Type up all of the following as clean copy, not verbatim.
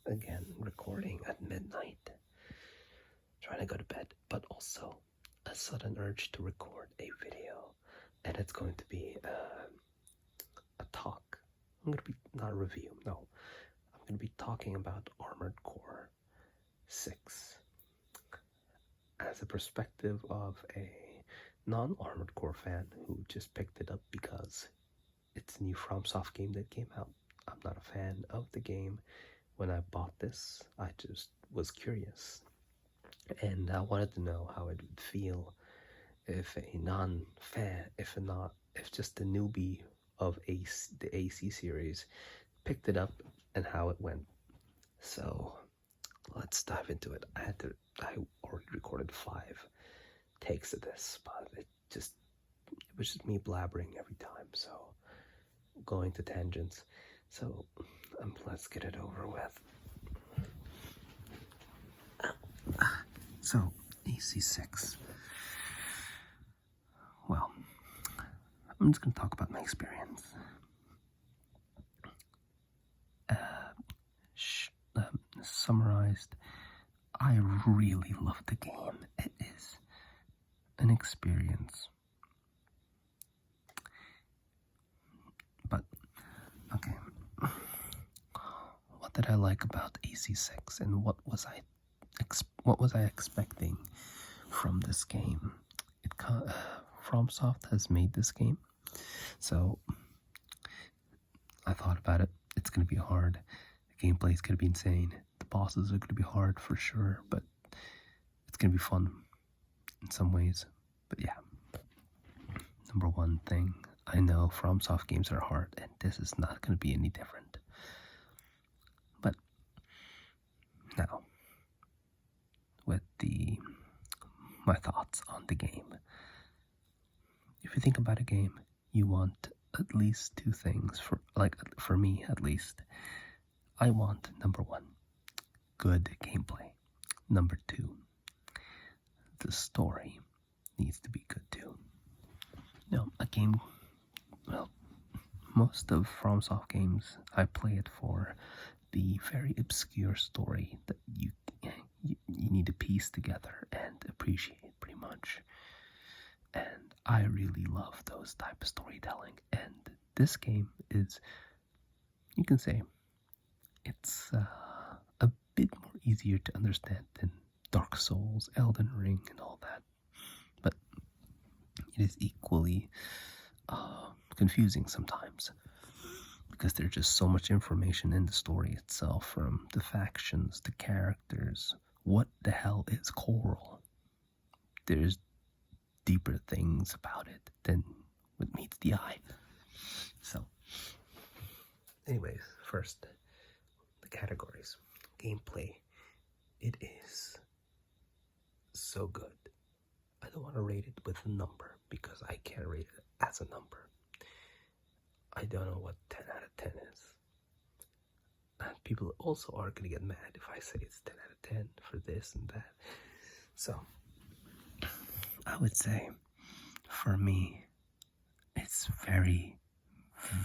again, recording at midnight, trying to go to bed, but also a sudden urge to record a video, and it's going to be a talk. I'm going to be, not a review, no. I'm going to be talking about Armored Core 6 as a perspective of a non-Armored Core fan who just picked it up because it's a new FromSoft game that came out. I'm not a fan of the game. When I bought this, I just was curious, and I wanted to know how it would feel if a non-fan, if just a newbie of the AC series picked it up and how it went. So let's dive into it. I already recorded 5 takes of this, but it was just me blabbering every time, so going to tangents. So let's get it over with. So AC6. Well, I'm just going to talk about my experience. Summarized, I really love the game. It is an experience. But, okay. What did I like about AC6, and what was I expecting from this game? FromSoft has made this game, so I thought about it. It's going to be hard. The gameplay is going to be insane. The bosses are going to be hard for sure, but it's going to be fun in some ways. But yeah, number one thing, I know FromSoft games are hard, and this is not going to be any different. But now, with my thoughts on the game. If you think about a game, you want at least 2 things, for me at least. I want, number 1, good gameplay. Number 2, the story needs to be good too. A game, well, most of FromSoft games, I play it for the very obscure story that you need to piece together and appreciate pretty much. And I really love those type of storytelling. And this game is, you can say, it's a bit more easier to understand than Dark Souls, Elden Ring, and all that. But it is equally confusing sometimes, because there's just so much information in the story itself, from the factions, the characters. What the hell is Coral? There's deeper things about it than what meets the eye. So, anyways, first, the categories. Gameplay. It is so good. I don't want to rate it with a number, because I can't rate it as a number. I don't know what 10 out of 10 is. And people also are going to get mad if I say it's 10 out of 10 for this and that. So, I would say, for me, it's very,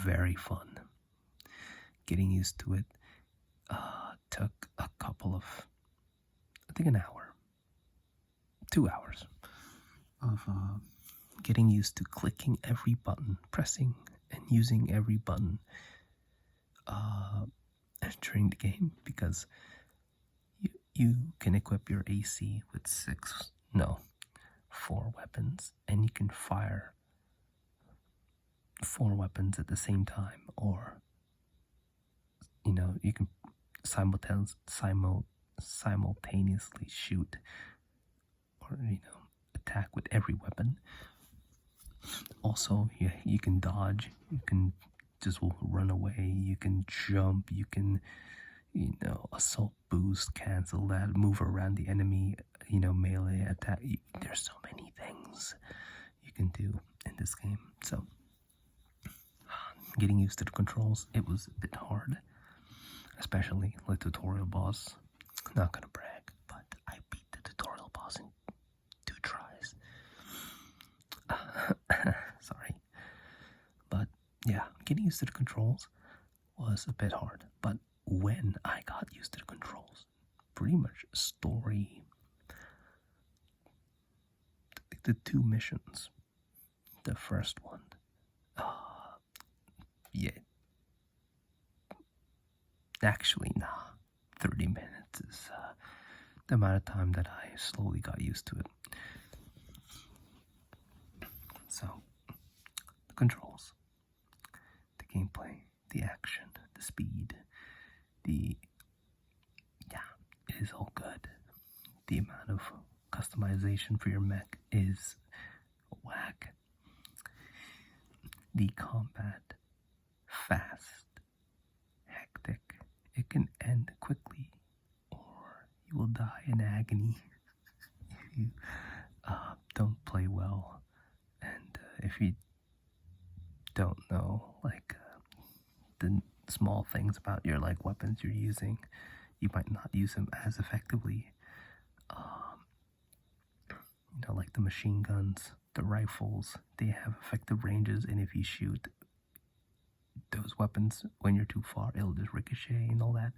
very fun. Getting used to it took a couple of, I think, an hour, 2 hours of getting used to clicking every button, pressing and using every button during the game, because you can equip your AC with 4 weapons, and you can fire 4 weapons at the same time, or you can simultaneously shoot or attack with every weapon. Also, you can dodge, you can just run away, you can jump, you can assault boost, cancel that, move around the enemy, melee attack. There's so many things you can do in this game. So, getting used to the controls, it was a bit hard, especially the tutorial boss. Not gonna brag, but I beat the tutorial boss in 2 tries. Sorry. But yeah, getting used to the controls was a bit hard, but when I got used to the controls, pretty much story, the two missions. The first one, yeah, actually, nah, 30 minutes is the amount of time that I slowly got used to it. So, the controls, the gameplay, the action, the speed, it is all good. The amount of customization for your mech is whack. The combat, fast, hectic. It can end quickly, or you will die in agony if you don't play well, and if you don't know the small things about your weapons you're using, you might not use them as effectively. Like the machine guns, the rifles, they have effective ranges, and if you shoot those weapons when you're too far, it'll just ricochet and all that.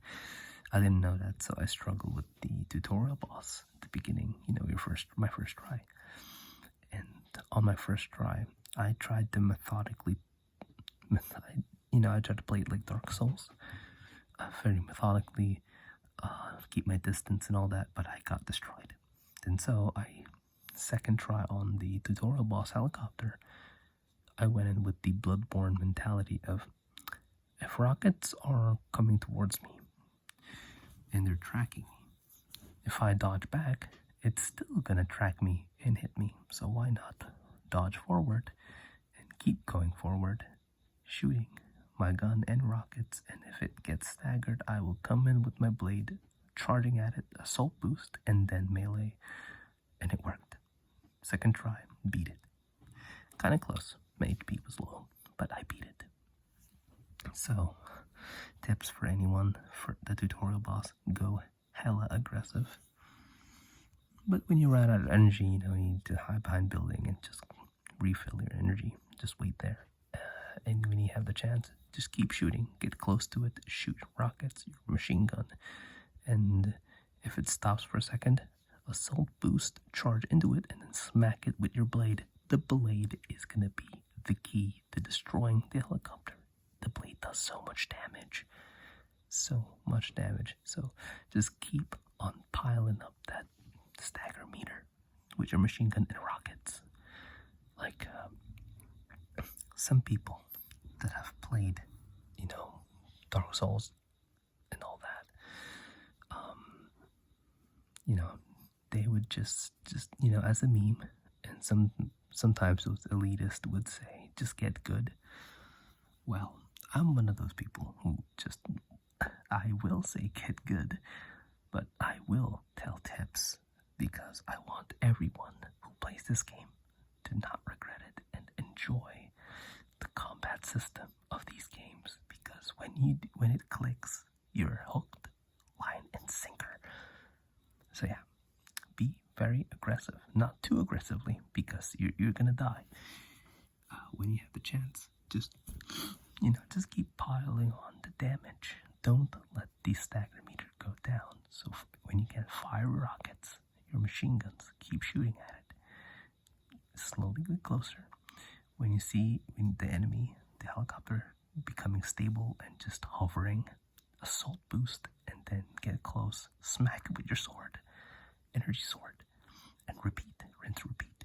I didn't know that, so I struggled with the tutorial boss at the beginning. My first try, and on my first try, I tried to methodically. I tried to play it like Dark Souls, very methodically, keep my distance and all that, but I got destroyed. And so second try on the tutorial boss helicopter, I went in with the Bloodborne mentality of, if rockets are coming towards me and they're tracking me, if I dodge back, it's still gonna track me and hit me. So why not dodge forward and keep going forward, shooting my gun and rockets, and if it gets staggered, I will come in with my blade, charging at it, assault boost, and then melee. And it worked. Second try, beat it. Kinda close. My HP was low, but I beat it. So, tips for anyone for the tutorial boss, go hella aggressive. But when you run out of energy, you need to hide behind building and just refill your energy. Just wait there. And when you have the chance, just keep shooting. Get close to it, shoot rockets, your machine gun. And if it stops for a second, assault boost, charge into it, and then smack it with your blade. The blade is going to be the key to destroying the helicopter. The blade does so much damage. So much damage. So just keep on piling up that stagger meter with your machine gun and rockets. Some people that have played, Dark Souls and all that, they would just as a meme, and sometimes those elitists would say, just get good. Well, I'm one of those people who I will say get good, but I will tell tips because I want everyone who plays this game to not regret it and enjoy the combat system of these games, because when it clicks, you're hooked, line and sinker. So yeah, be very aggressive, not too aggressively, because you're gonna die. When you have the chance, just keep piling on the damage. Don't let the stagger meter go down. So when you get fire rockets, your machine guns, keep shooting at it. Slowly get closer. When you see the enemy, the helicopter, becoming stable and just hovering, assault boost, and then get close, smack it with your sword, energy sword, and repeat, rinse, repeat.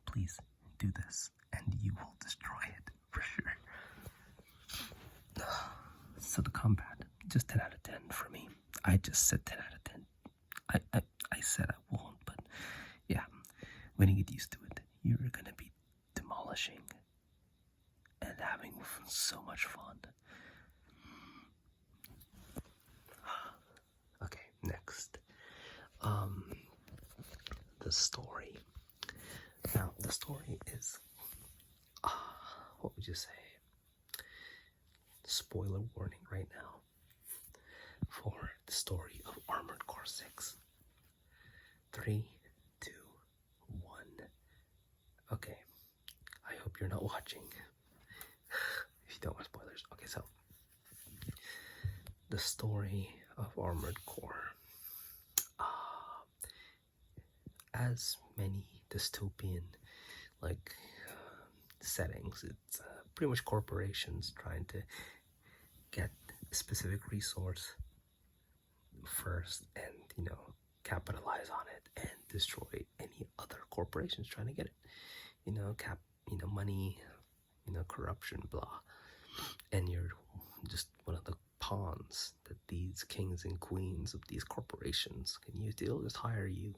Please do this, and you will destroy it for sure. So the combat, just 10 out of 10 for me. I just said 10 out of 10. I said I won't, but yeah, when you get used to it, you're gonna be demolishing and having so much fun. Okay, next. The story. Now, the story is, what would you say? Spoiler warning right now for the story of Armored Core 6. 3, 2, 1. Okay, I hope you're not watching. If you don't want spoilers. Okay, so the story of Armored Core. As many dystopian settings, it's pretty much corporations trying to get a specific resource first and capitalize on it and destroy any other corporations trying to get it. Money, corruption, blah. And you're just one of the pawns that these kings and queens of these corporations can use. They'll just hire you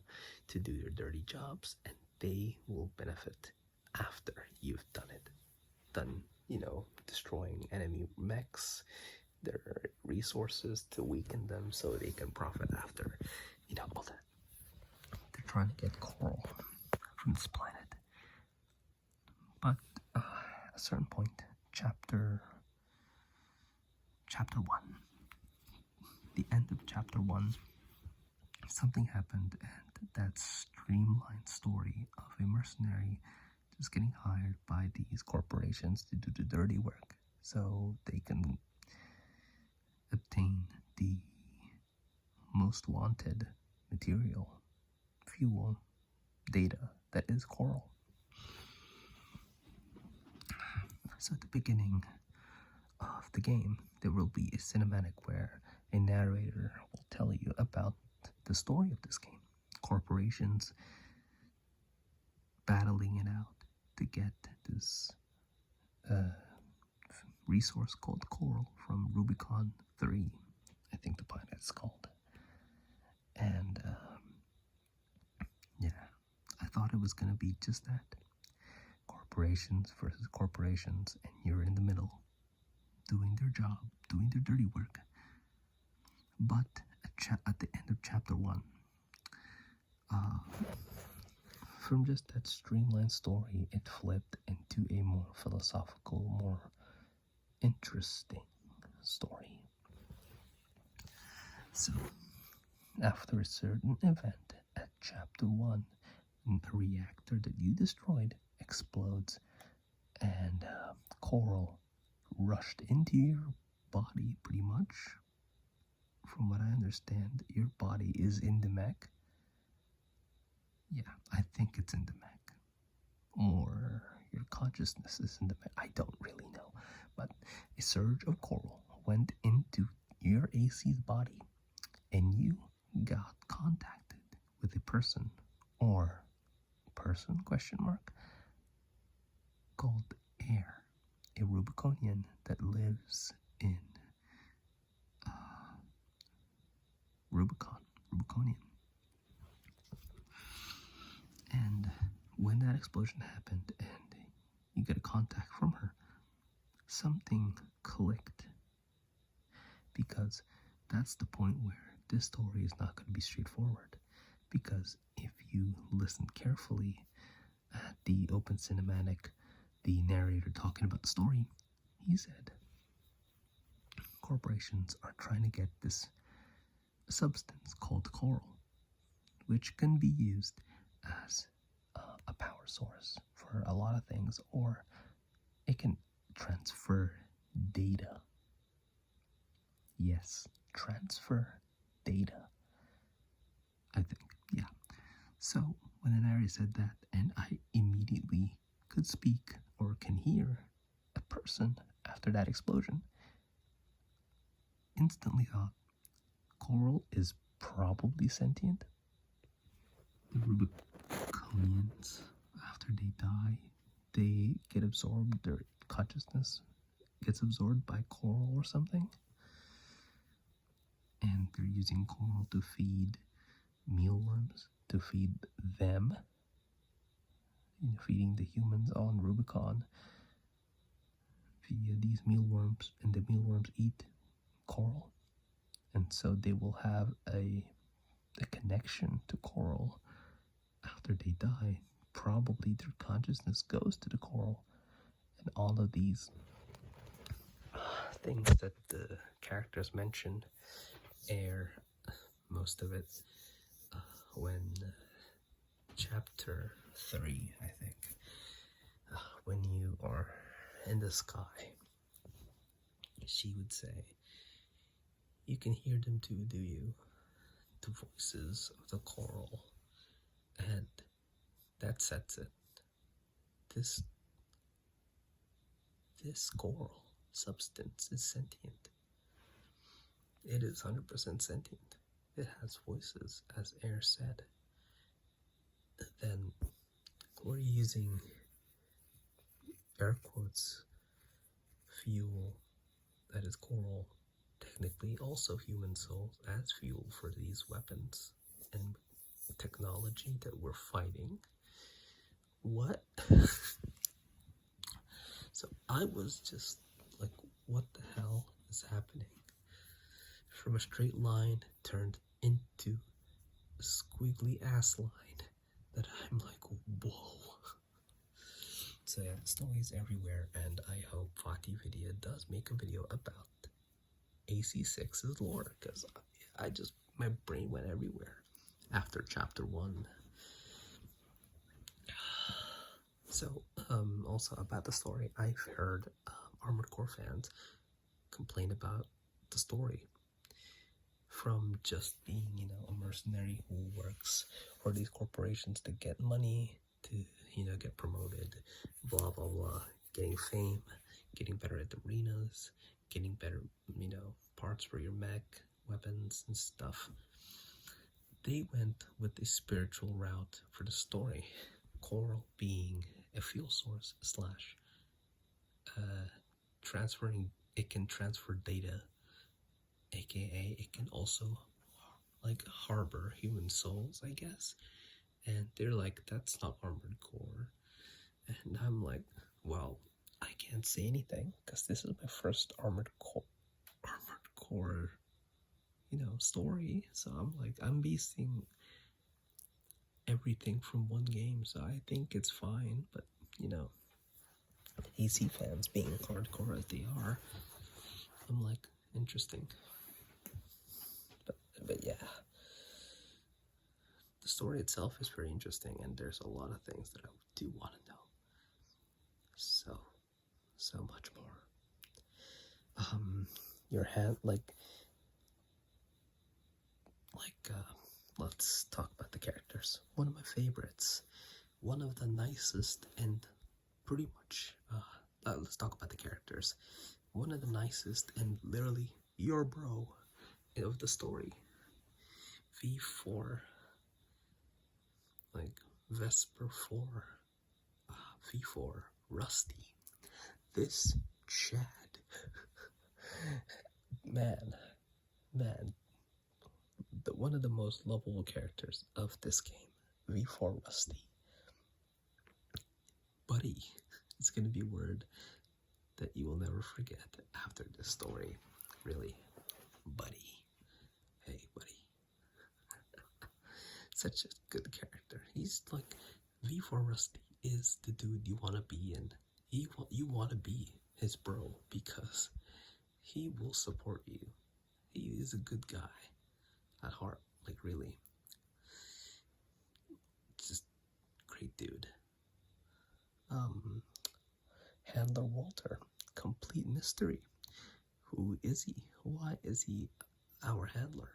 to do your dirty jobs, and they will benefit after you've done destroying enemy mechs, their resources to weaken them so they can profit after, all that. They're trying to get coral from this planet. But at a certain point, chapter 1, the end of chapter 1, something happened, and that streamlined story of a mercenary just getting hired by these corporations to do the dirty work so they can obtain the most wanted material, fuel, data that is coral. So at the beginning of the game, there will be a cinematic where a narrator will tell you about the story of this game. Corporations battling it out to get this resource called coral from Rubicon 3, I think the planet is called. And I thought it was going to be just that. Corporations versus corporations, and you're in the middle, doing their job, doing their dirty work. But at the end of chapter 1, from just that streamlined story, it flipped into a more philosophical, more interesting story. So, after a certain event at chapter 1, the reactor that you destroyed explodes, and coral rushed into your body, pretty much. From what I understand, your body is in the mech. Yeah, I think it's in the mech. Or your consciousness is in the mech. I don't really know. But a surge of coral went into your AC's body, and you got contacted with a person, or person, called Air, a Rubiconian that lives in Rubiconian. And when that explosion happened and you get a contact from her, something clicked. Because that's the point where this story is not going to be straightforward. Because if you listen carefully at the open cinematic, the narrator talking about the story, he said corporations are trying to get this substance called coral, which can be used as a power source for a lot of things, or it can transfer data. Yes, transfer data. I think, yeah. So when the narrator said that, and I immediately could speak or can hear a person after that explosion, instantly thought, coral is probably sentient. The Rubiconians, after they die, they get absorbed, their consciousness gets absorbed by coral or something. And they're using coral to feed mealworms, to feed them, feeding the humans on Rubicon via these mealworms, and the mealworms eat coral. And so they will have a connection to coral after they die. Probably their consciousness goes to the coral, and all of these things that the characters mentioned, Air, most of it, when chapter 3, I think, when you are in the sky, she would say, You can hear them too, do you? The voices of the coral. And that sets it. This coral substance is sentient. It is 100% sentient. It has voices, as Air said. Then we're using, air quotes, fuel that is coral, technically also human souls, as fuel for these weapons and technology that we're fighting. What? So I was just like, what the hell is happening? From a straight line turned into a squiggly ass line that I'm like, whoa. So yeah, stories everywhere, and I hope VaatiVidya does make a video about AC6's lore, because my brain went everywhere after chapter 1. So, also about the story, I've heard Armored Core fans complain about the story. From just being, a mercenary who works for these corporations to get money, to, get promoted, blah, blah, blah, getting fame, getting better at the arenas, getting better, parts for your mech, weapons, and stuff. They went with the spiritual route for the story. Coral being a fuel source / transferring, it can transfer data, aka it can also harbor human souls, I guess. And they're like, that's not Armored Core. And I'm like, well, I can't say anything because this is my first Armored Core story. So I'm like, I'm basing everything from one game, so I think it's fine. But AC fans being hardcore as they are, I'm like, interesting. But yeah, the story itself is very interesting, and there's a lot of things that I do want to know. So much more. Your hand, let's talk about the characters. One of my favorites, one of the nicest, and pretty much, let's talk about the characters. One of the nicest and literally your bro of the story, V4, Vesper 4, V4, Rusty. This Chad, man, one of the most lovable characters of this game, V4 Rusty. Buddy, it's gonna be a word that you will never forget after this story. Really, buddy. Hey, buddy. Such a good character. He's like, V4 Rusty is the dude you want to be in. You want to be his bro because he will support you. He is a good guy at heart, really. Just great dude. Handler Walter, complete mystery. Who is he? Why is he our handler?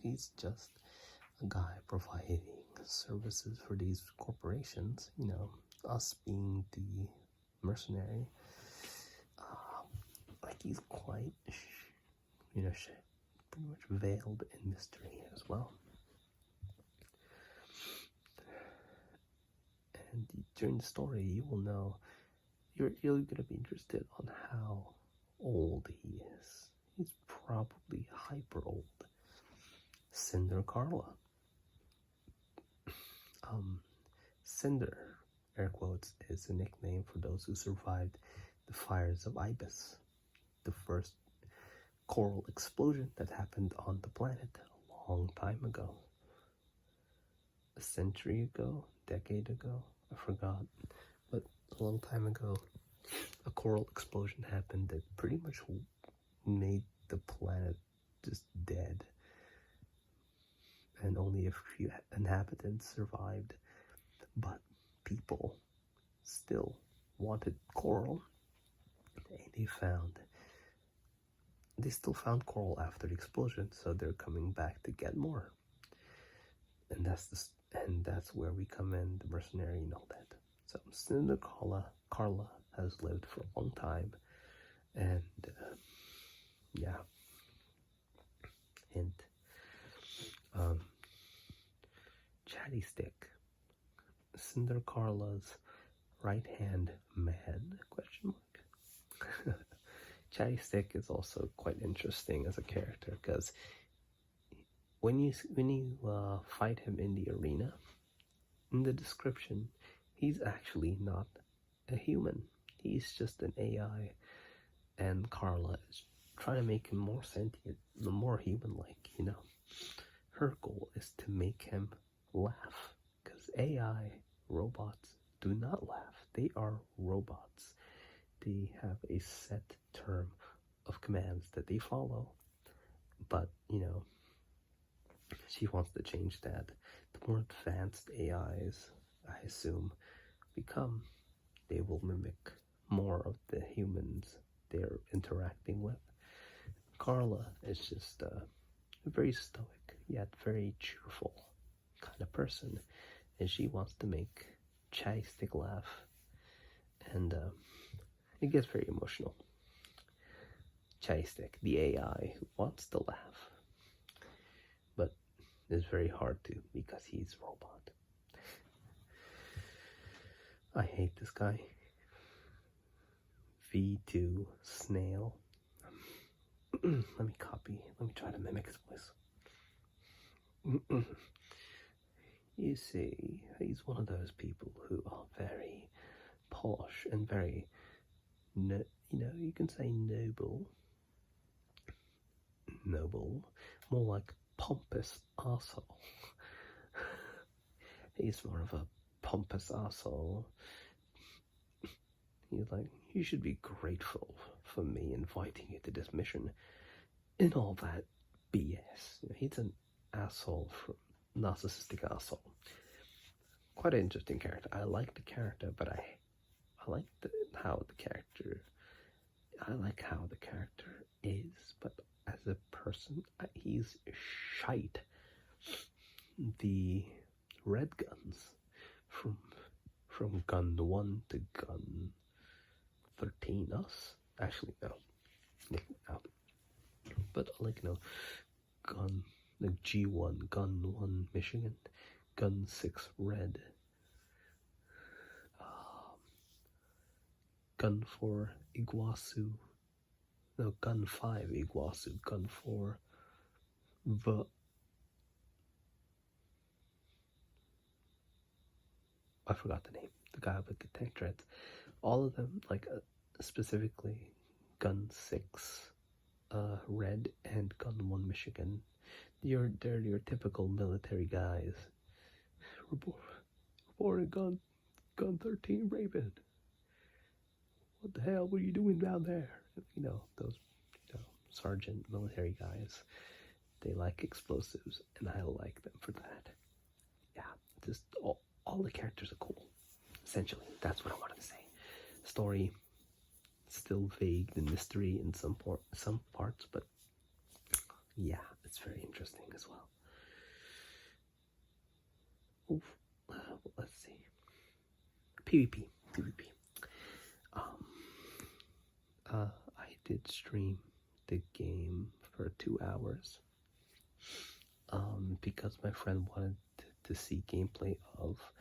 He's just a guy providing services for these corporations, us being the mercenary. He's quite, pretty much veiled in mystery as well. And during the story, you will know, you're gonna be interested on how old he is. He's probably hyper old. Cinder Carla. Cinder, air quotes, is a nickname for those who survived the fires of Ibis, the first coral explosion that happened on the planet a long time ago. A century ago, decade ago, I forgot, but a long time ago, a coral explosion happened that pretty much made the planet just dead, and only a few inhabitants survived. But people still wanted coral, and they still found coral after the explosion, so they're coming back to get more. And that's where we come in, the mercenary and all that. So Cinder Carla has lived for a long time, and yeah, hint. Chatty Stick, Cinder Carla's right-hand man? Question mark. Chatty Stick is also quite interesting as a character because when you fight him in the arena, in the description, he's actually not a human. He's just an AI, and Carla is trying to make him more sentient, more human-like. Her goal is to make him laugh, because AI robots do not laugh. They are robots. They have a set term of commands that they follow, but she wants to change that. The more advanced AIs, I assume, become, they will mimic more of the humans they're interacting with. Carla is just a very stoic yet very cheerful kind of person, and she wants to make Chatty Stick laugh, and it gets very emotional. Chatty Stick, the AI who wants to laugh, but it's very hard to because he's a robot. I hate this guy. V2 Snail. Let me try to mimic his voice. You see, he's one of those people who are very posh and very, you can say noble, more like pompous arsehole. He's more of a pompous arsehole. He's like, you should be grateful for me inviting you to this mission and all that BS. He's an asshole, narcissistic asshole. Quite an interesting character. I like the character, but I like how the character is, but as a person, he's shite. The red guns from gun 1 to gun 13 us, actually no, but gun G1, gun 1 Michigan, gun 6 red, gun 4 Iguazu, no, gun 5 Iguazu, gun 4 I forgot the name, the guy with the tank treads. All of them, specifically gun 6 red and gun 1 Michigan, they're your typical military guys. Reported gun 13 Raven. What the hell were you doing down there? Those sergeant military guys, they like explosives, and I like them for that. Yeah, just all the characters are cool. Essentially, that's what I wanted to say. Story still vague, the mystery in some parts, but yeah, it's very interesting as well. Let's see. PvP. I did stream the game for 2 hours because my friend wanted to see gameplay of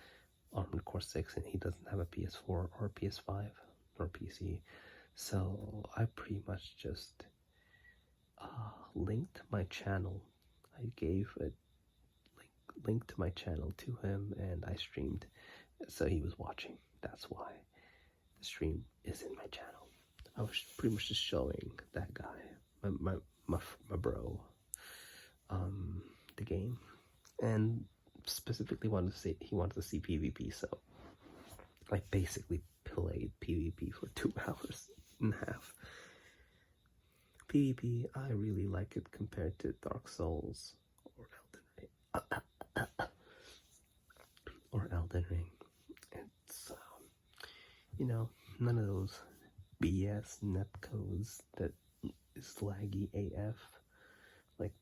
Armored Core 6, and he doesn't have a PS4 or PS5 or PC, so I pretty much just linked my channel. I gave a link to my channel to him, and I streamed, so he was watching. That's why the stream is in my channel. I was pretty much just showing that guy, my bro, the game, and specifically he wanted to see PvP, so I basically played PvP for 2 hours and a half. PvP, I really like it compared to Dark Souls or Elden Ring. It's none of those BS netcodes that is laggy AF. Like,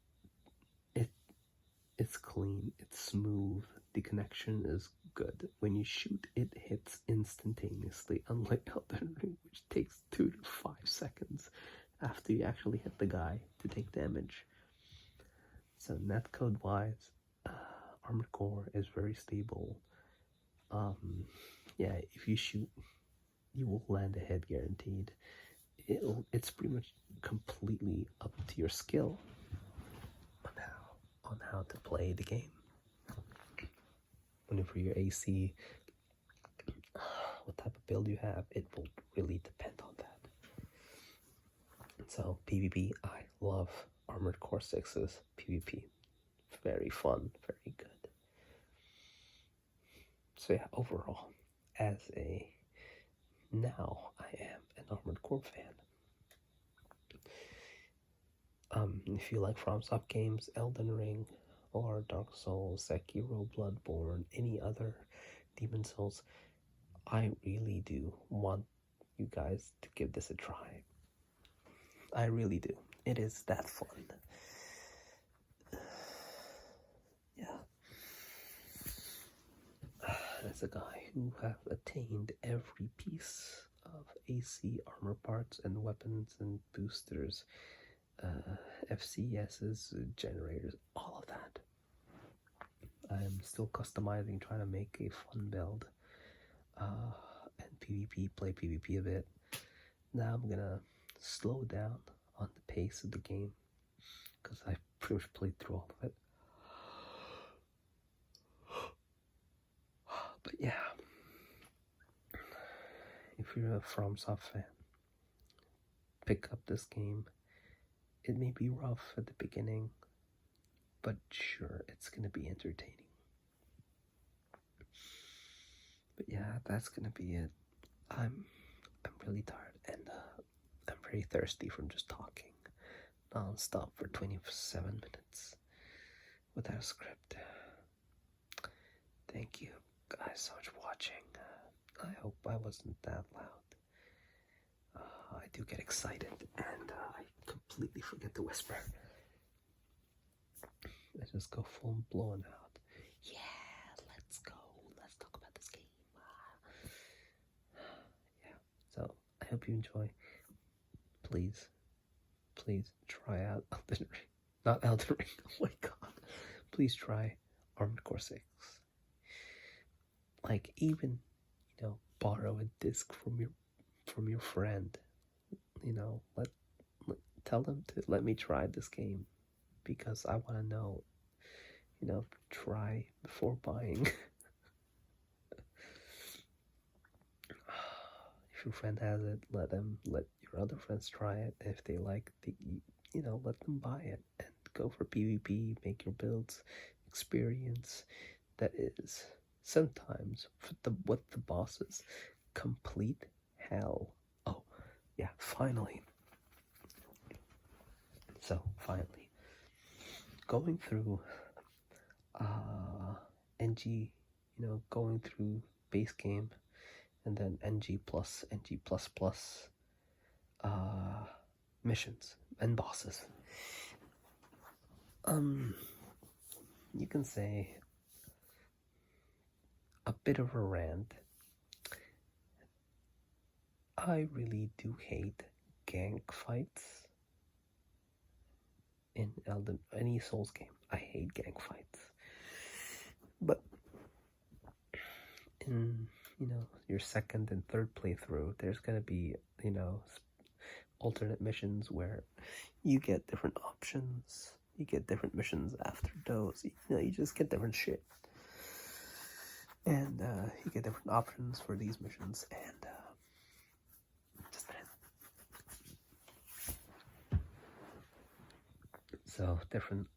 it's clean, it's smooth, the connection is good. When you shoot, it hits instantaneously, unlike Elden Ring, which takes 2 to 5 seconds after you actually hit the guy to take damage. So netcode wise, Armored Core is very stable. Yeah, if you shoot, you will land a hit guaranteed. It's pretty much completely up to your skill on how to play the game. Whenever your AC, what type of build you have, it will really depend on that. So PvP, I love Armored Core 6's PvP. Very fun, very good. So yeah, overall, now I am an Armored Core fan. If you like FromSoft games, Elden Ring, or Dark Souls, Sekiro, Bloodborne, any other Demon Souls, I really do want you guys to give this a try. I really do. It is that fun. Yeah. As a guy who have attained every piece of AC armor parts and weapons and boosters, FCS's, generators, all of that, I am still customizing, trying to make a fun build, and play PvP a bit. Now I'm gonna slow down on the pace of the game because I pretty much played through all of it. But yeah, if you're a FromSoft fan, pick up this game. It may be rough at the beginning, but sure, it's gonna be entertaining. But yeah, that's gonna be it. I'm really tired, and I'm very thirsty from just talking non-stop for 27 minutes without a script. Thank you guys so much for watching. I hope I wasn't that loud. I do get excited, and I completely forget to whisper. I just go full blown out. Yeah, let's go. Let's talk about this game. Yeah, so I hope you enjoy. Please try out Elden Ring. Not Elden Ring. Oh my god. Please try Armored Core 6. Like, even, borrow a disc from your friend. Tell them to let me try this game, because I want to know, try before buying. If your friend has it, let your other friends try it. If they like let them buy it and go for PvP, make your builds, experience that is sometimes with the bosses complete hell. Oh yeah, finally, going through NG, going through base game and then NG plus missions and bosses. You can say a bit of a rant. I really do hate gank fights in any Souls game. I hate gank fights. But in your second and third playthrough, there's gonna be alternate missions where you get different options. You get different missions after those. You just get different shit, and you get different options for these missions, and just that. So different,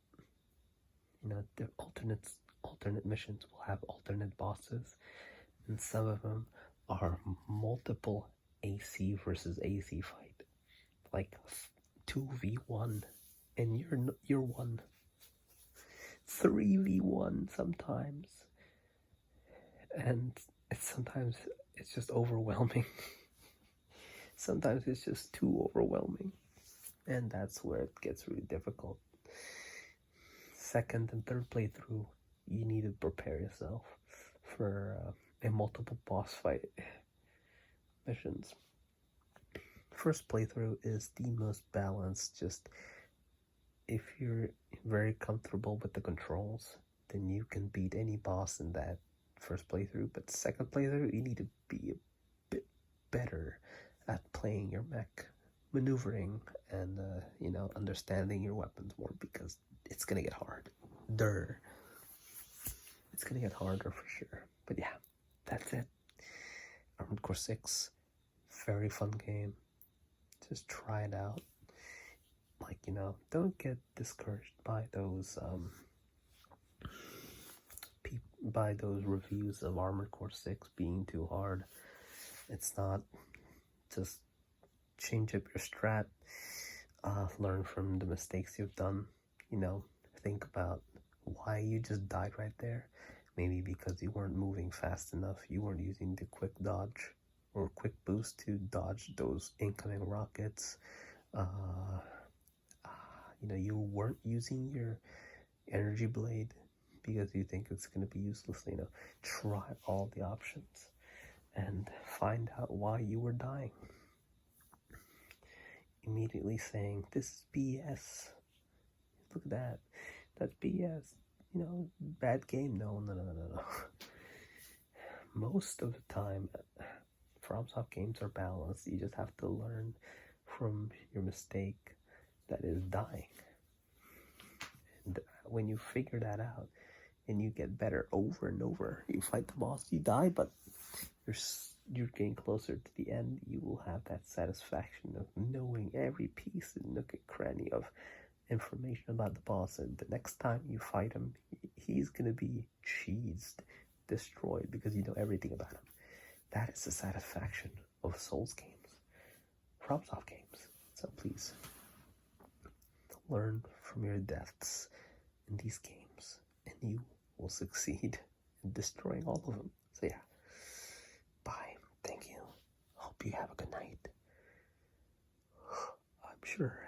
the alternate missions will have alternate bosses, and some of them are multiple AC versus AC fight, like 2v1, and you're one. 3v1 sometimes, and it's sometimes it's just overwhelming. Sometimes it's just too overwhelming, and that's where it gets really difficult. Second and third playthrough, you need to prepare yourself for a multiple boss fight missions. First playthrough is the most balanced. Just if you're very comfortable with the controls, then you can beat any boss in that first playthrough. But second playthrough, you need to be a bit better at playing your mech, maneuvering, and understanding your weapons more, because it's gonna get hard. It's gonna get harder for sure. But yeah, that's it. Armored Core 6, very fun game. Just try it out. Like, don't get discouraged by those reviews of Armored Core 6 being too hard. It's not. Just change up your strat, learn from the mistakes you've done, think about why you just died right there. Maybe because you weren't moving fast enough, you weren't using the quick dodge or quick boost to dodge those incoming rockets. You weren't using your energy blade because you think it's going to be useless. Try all the options and find out why you were dying. Immediately saying, this is BS. Look at that. That's BS. Bad game. No. Most of the time, FromSoft games are balanced. You just have to learn from your mistake, that is dying. And when you figure that out and you get better over and over, you fight the boss, you die, but you're getting closer to the end. You will have that satisfaction of knowing every piece and nook and cranny of information about the boss, and the next time you fight him, he's gonna be cheesed, destroyed, because you know everything about him. That is the satisfaction of Souls games, FromSoft games. So please, learn from your deaths in these games, and you will succeed in destroying all of them. So yeah, bye. Thank you. Hope you have a good night. I'm sure